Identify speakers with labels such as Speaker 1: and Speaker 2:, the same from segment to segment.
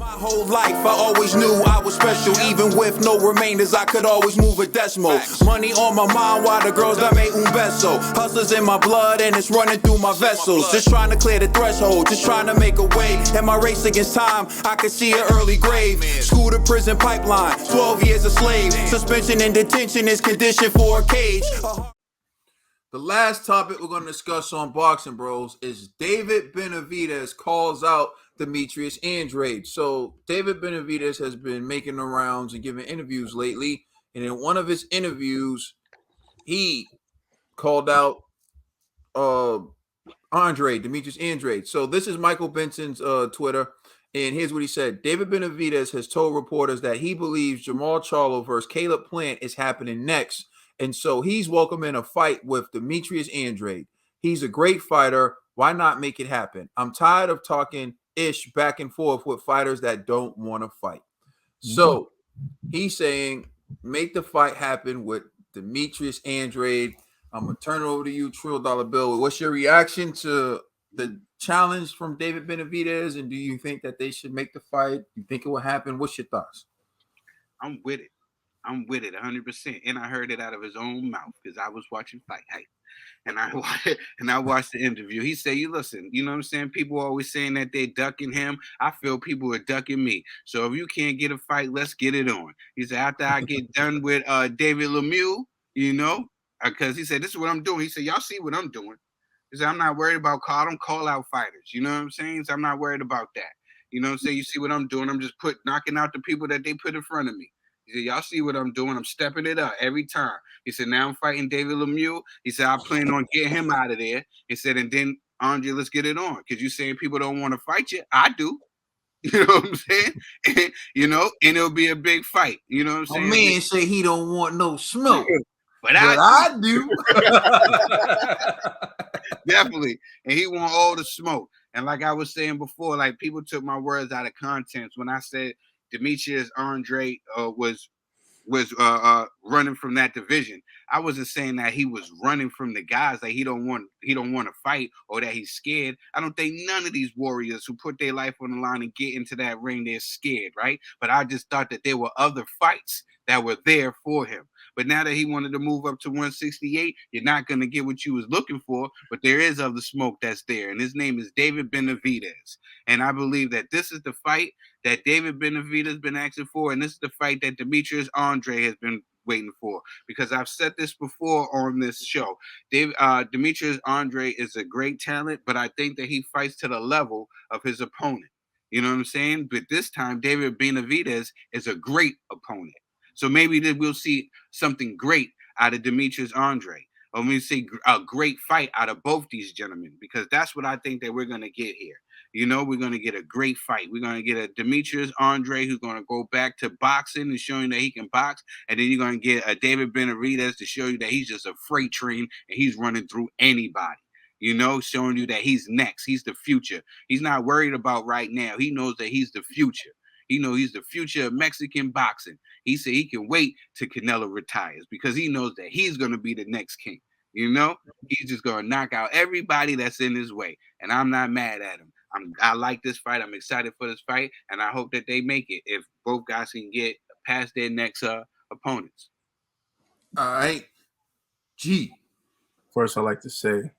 Speaker 1: My whole life, I always knew I was special. Even with no remainders, I could always move a decimal. Money on my mind while the girls that made un beso. Hustlers in my blood and it's running through my vessels. Just trying to clear the threshold, just trying to make a way. In my race against time, I could see an early grave. School to prison pipeline, 12 years a slave. Suspension and detention is conditioned for a cage.
Speaker 2: The last topic we're going to discuss on Boxing Bros is David Benavidez calls out Demetrius Andrade. So David Benavidez has been making the rounds and giving interviews lately. And in one of his interviews, he called out Demetrius Andrade. So this is Michael Benson's Twitter. And here's what he said. David Benavidez has told reporters that he believes Jamal Charlo versus Caleb Plant is happening next. And so he's welcoming a fight with Demetrius Andrade. He's a great fighter. Why not make it happen? I'm tired of talking ish back and forth with fighters that don't want to fight. So he's saying, make the fight happen with Demetrius Andrade. I'm going to turn it over to you, Trill Dollar Bill. What's your reaction to the challenge from David Benavidez? And do you think that they should make the fight? Do you think it will happen? What's your thoughts?
Speaker 3: I'm with it. I'm with it 100%. And I heard it out of his own mouth because I was watching Fight Hype. And I watched the interview. He said, you listen, you know what I'm saying? People are always saying that they're ducking him. I feel people are ducking me. So if you can't get a fight, let's get it on. He said, after I get done with David Lemieux, you know, because he said, this is what I'm doing. He said, y'all see what I'm doing. He said, I'm not worried about call out fighters. You know what I'm saying? So I'm not worried about that. You know what I'm saying? You see what I'm doing? I'm just knocking out the people that they put in front of me. He said, y'all see what I'm doing? I'm stepping it up every time. He said, now I'm fighting David Lemieux. He said, I plan on getting him out of there. He said, and then, Andre, let's get it on. Because you're saying people don't want to fight you. I do. You know what I'm saying? And, you know, and it'll be a big fight. You know what I'm saying?
Speaker 2: My man say he don't want no smoke.
Speaker 3: But I
Speaker 2: do.
Speaker 3: Definitely. And he want all the smoke. And like I was saying before, like people took my words out of context when I said Demetrius Andrade was running from that division. I wasn't saying that he was running from the guys that he don't want to fight or that he's scared. I don't think none of these warriors who put their life on the line and get into that ring, they're scared, right? But I just thought that there were other fights that were there for him. But now that he wanted to move up to 168, you're not going to get what you was looking for, but there is other smoke that's there. And his name is David Benavidez. And I believe that this is the fight that David Benavidez has been asking for, and this is the fight that Demetrius Andrade has been waiting for. Because I've said this before on this show. Demetrius Andrade is a great talent, but I think that he fights to the level of his opponent. You know what I'm saying? But this time, David Benavidez is a great opponent. So maybe we'll see something great out of Demetrius Andrade. Or we'll see a great fight out of both these gentlemen. Because that's what I think that we're going to get here. You know, we're going to get a great fight. We're going to get a Demetrius Andrade who's going to go back to boxing and showing that he can box. And then you're going to get a David Benavidez to show you that he's just a freight train and he's running through anybody. You know, showing you that he's next. He's the future. He's not worried about right now. He knows that he's the future. He knows he's the future of Mexican boxing. He said he can wait till Canelo retires because he knows that he's going to be the next king. You know, he's just going to knock out everybody that's in his way. And I'm not mad at him. I like this fight. I'm excited for this fight. And I hope that they make it if both guys can get past their next opponents.
Speaker 2: All right. G.
Speaker 4: First, I'd like to say,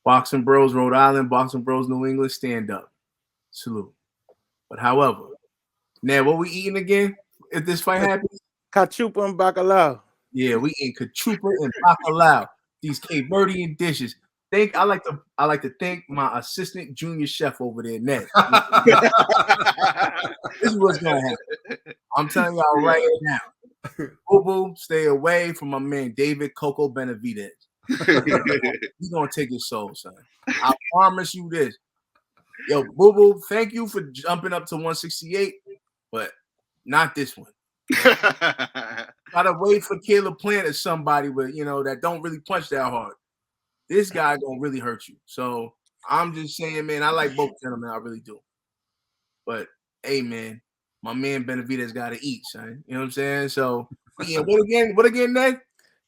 Speaker 4: Boxing Bros, Rhode Island, Boxing Bros, New England, stand up. Salute. But however, now what we eating again if this fight happens?
Speaker 5: Cachupa and bacalao.
Speaker 4: Yeah, we eat cachupa and bacalao. These Cape Verdean dishes. I like to thank my assistant junior chef over there, Ned. This is what's gonna happen. I'm telling y'all right now. Boo boo, stay away from my man David Coco Benavidez. He's gonna take his soul, son. I promise you this. Yo, Boo Boo, thank you for jumping up to 168, but not this one. Gotta wait for Caleb Plant or somebody with that don't really punch that hard. This guy gonna really hurt you. So I'm just saying, man, I like both gentlemen, I really do. But hey, man, my man Benavidez gotta eat, son. You know what I'm saying? So yeah, what again, Ned?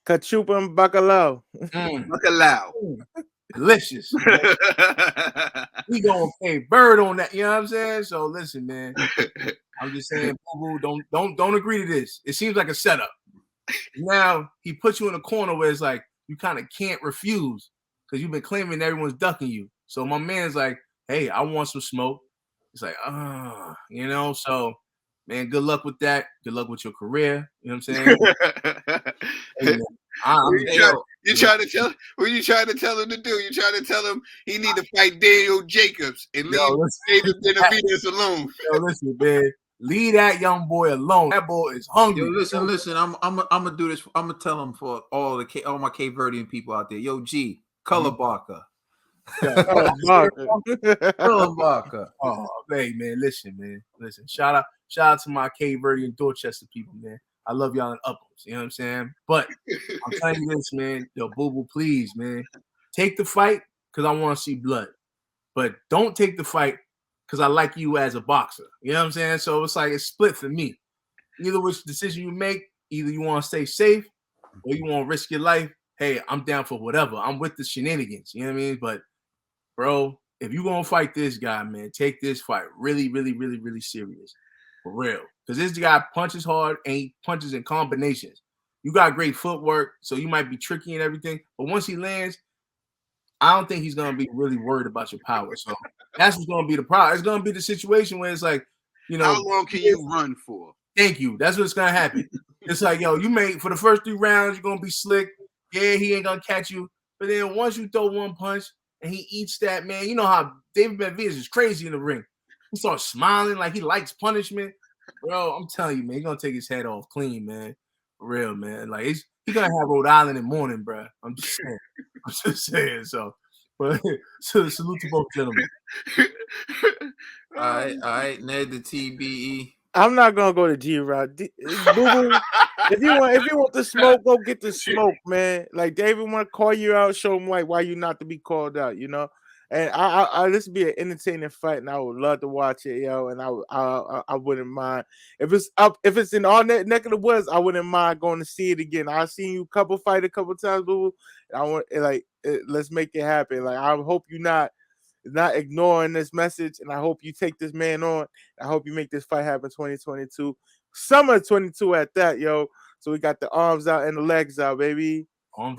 Speaker 5: Cachupa and bacalao.
Speaker 3: Bacalao.
Speaker 4: Delicious. We gonna pay Bird on that. You know what I'm saying? So listen, man. I'm just saying, boo boo, don't agree to this. It seems like a setup. Now he puts you in a corner where it's like you kind of can't refuse because you've been claiming everyone's ducking you. So my man's like, hey, I want some smoke. It's like, so man, good luck with that. Good luck with your career. You know what I'm saying? Hey, man,
Speaker 3: you trying to tell him to do? You trying to tell him he need to fight Daniel Jacobs and leave David Benavidez alone?
Speaker 4: Yo, listen, man. Leave that young boy alone. That boy is hungry.
Speaker 2: Yo, listen. I'm gonna do this. I'm gonna tell him for all my Cape Verdean people out there. Yo, G, color Barker. Color Barker.
Speaker 4: Oh, hey, man, listen. Shout out to my Cape Verdean Dorchester people, man. I love y'all in uppers. You know what I'm saying? But I'm telling you this, man. Yo, boo boo, please, man, take the fight because I want to see blood. But don't take the fight because I like you as a boxer. You know what I'm saying? So it's like it's split for me. Either which decision you make, either you want to stay safe or you want to risk your life. Hey, I'm down for whatever. I'm with the shenanigans. You know what I mean? But, bro, if you're going to fight this guy, man, take this fight really, really, really, really serious. For real. Because this guy punches hard and he punches in combinations. You got great footwork, so you might be tricky and everything. But once he lands, I don't think he's going to be really worried about your power. So that's what's going to be the problem. It's going to be the situation where it's like,
Speaker 3: how long can you run for?
Speaker 4: Thank you. That's what's going to happen. It's like, yo, for the first 3 rounds, you're going to be slick. Yeah, he ain't going to catch you. But then once you throw one punch and he eats that, man, you know how David Benavidez is crazy in the ring. He starts smiling like he likes punishment. Bro, I'm telling you, man, he's going to take his head off clean, man. For real, man. Like, he's going to have Rhode Island in the morning, bro. I'm just saying. So, but salute to both gentlemen.
Speaker 2: All right, Ned the TBE.
Speaker 5: I'm not gonna go to G-Rod. If you want the smoke, go get the smoke, man. Like David want to call you out, show him like why you not to be called out, you know. And I this would be an entertaining fight, and I would love to watch it, yo. And I wouldn't mind if it's in our neck of the woods. I wouldn't mind going to see it again. I've seen you fight a couple times, boo. I want let's make it happen. Like I hope you're not ignoring this message, and I hope you take this man on. I hope you make this fight happen 2022, summer 22 at that, yo. So we got the arms out and the legs out, baby.
Speaker 2: Oh,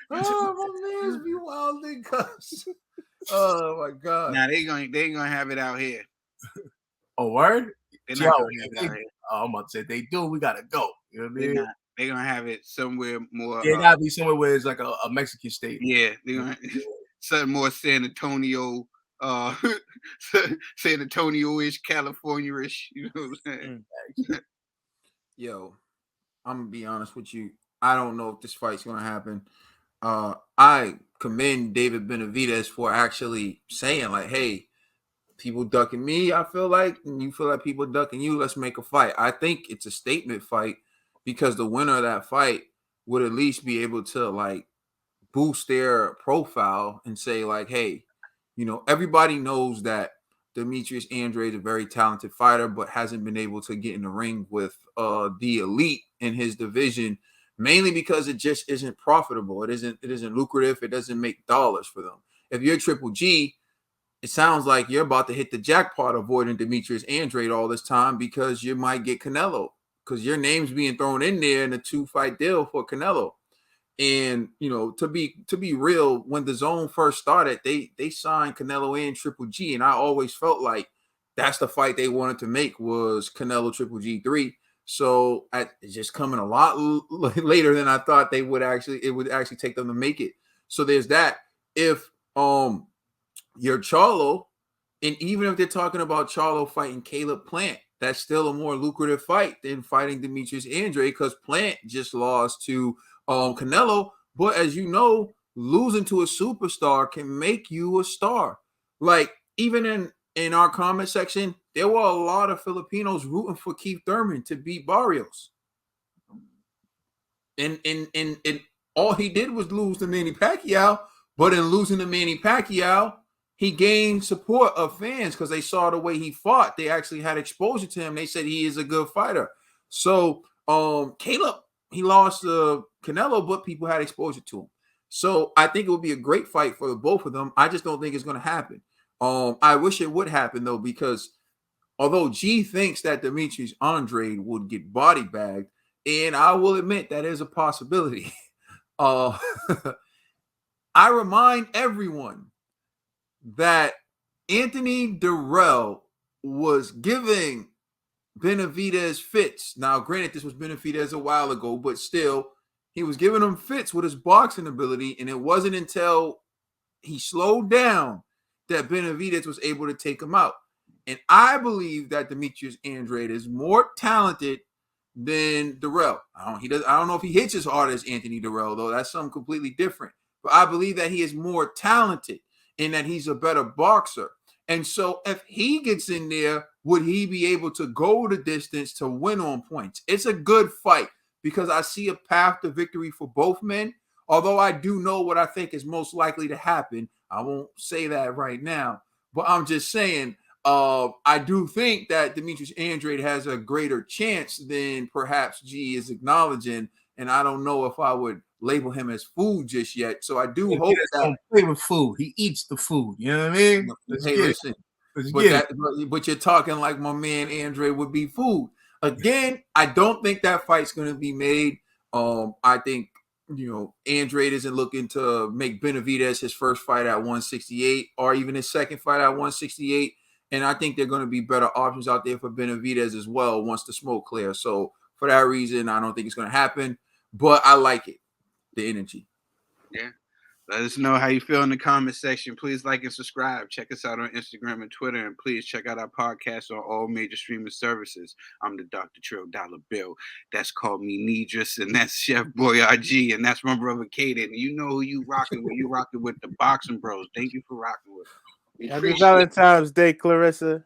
Speaker 2: my man's be wilding, cuz. Oh my god.
Speaker 3: Now they gonna have it out here.
Speaker 4: Oh, word?
Speaker 3: They're not gonna have it out here.
Speaker 4: I'm about to say they do. We gotta go. You know what I mean?
Speaker 3: They're gonna have it somewhere more.
Speaker 4: Yeah, it gotta be somewhere where it's like a Mexican state.
Speaker 3: Yeah, they're gonna something more San Antonio, San Antonio-ish, California-ish. You know what I'm saying?
Speaker 2: Yo, I'm gonna be honest with you. I don't know if this fight's gonna happen. I commend David Benavidez for actually saying like, "Hey, people ducking me. I feel like, and you feel like people ducking you. Let's make a fight." I think it's a statement fight because the winner of that fight would at least be able to like boost their profile and say like, "Hey, you know, everybody knows that Demetrius Andrade is a very talented fighter, but hasn't been able to get in the ring with the elite in his division, mainly because it just isn't profitable. It isn't lucrative. It doesn't make dollars for them. If you're Triple G, it sounds like you're about to hit the jackpot avoiding Demetrius Andrade all this time because you might get Canelo because your name's being thrown in there in a 2-fight deal for Canelo. And you know, to be real, when the zone first started, they signed Canelo and Triple G, and I always felt like that's the fight they wanted to make was Canelo Triple G 3. So it's just coming a lot later than I thought it would actually take them to make it. So there's that. If you're Charlo, and even if they're talking about Charlo fighting Caleb Plant, that's still a more lucrative fight than fighting Demetrius Andrade because Plant just lost to Canelo. But as you know, losing to a superstar can make you a star. Like even in our comment section, there were a lot of Filipinos rooting for Keith Thurman to beat Barrios. And all he did was lose to Manny Pacquiao, but in losing to Manny Pacquiao, he gained support of fans because they saw the way he fought. They actually had exposure to him. They said he is a good fighter. So Caleb he lost Canelo, but people had exposure to him. So I think it would be a great fight for the both of them. I just don't think it's going to happen. I wish it would happen though, because although G thinks that Demetrius Andrade would get body bagged, and I will admit that is a possibility. I remind everyone that Anthony Dirrell was giving Benavidez fits. Now, granted, this was Benavidez a while ago, but still, he was giving him fits with his boxing ability, and it wasn't until he slowed down that Benavidez was able to take him out. And I believe that Demetrius Andrade is more talented than Dirrell. I don't know if he hits as hard as Anthony Dirrell, though. That's something completely different. But I believe that he is more talented and that he's a better boxer. And so if he gets in there, would he be able to go the distance to win on points? It's a good fight because I see a path to victory for both men. Although I do know what I think is most likely to happen. I won't say that right now, but I'm just saying I do think that Demetrius Andrade has a greater chance than perhaps G is acknowledging. And I don't know if I would label him as food just yet. So I do hope that
Speaker 4: don't play with food. He eats the food. You know what I mean?
Speaker 2: Hey, listen, but you're talking like my man Andrade would be food. Again, I don't think that fight's going to be made. I think, Andrade isn't looking to make Benavidez his first fight at 168 or even his second fight at 168. And I think there are going to be better options out there for Benavidez as well once the smoke clears. So for that reason, I don't think it's going to happen. But I like it, the energy.
Speaker 3: Yeah. Let us know how you feel in the comment section. Please like and subscribe. Check us out on Instagram and Twitter. And please check out our podcast on all major streaming services. I'm the Dr. Trill Dollar Bill. That's called me Nidris. And that's Chef Boy RG. And that's my brother Kaden. You know who you rocking with. You rocking with the Boxing Bros. Thank you for rocking with us.
Speaker 5: Happy Valentine's Day, Clarissa.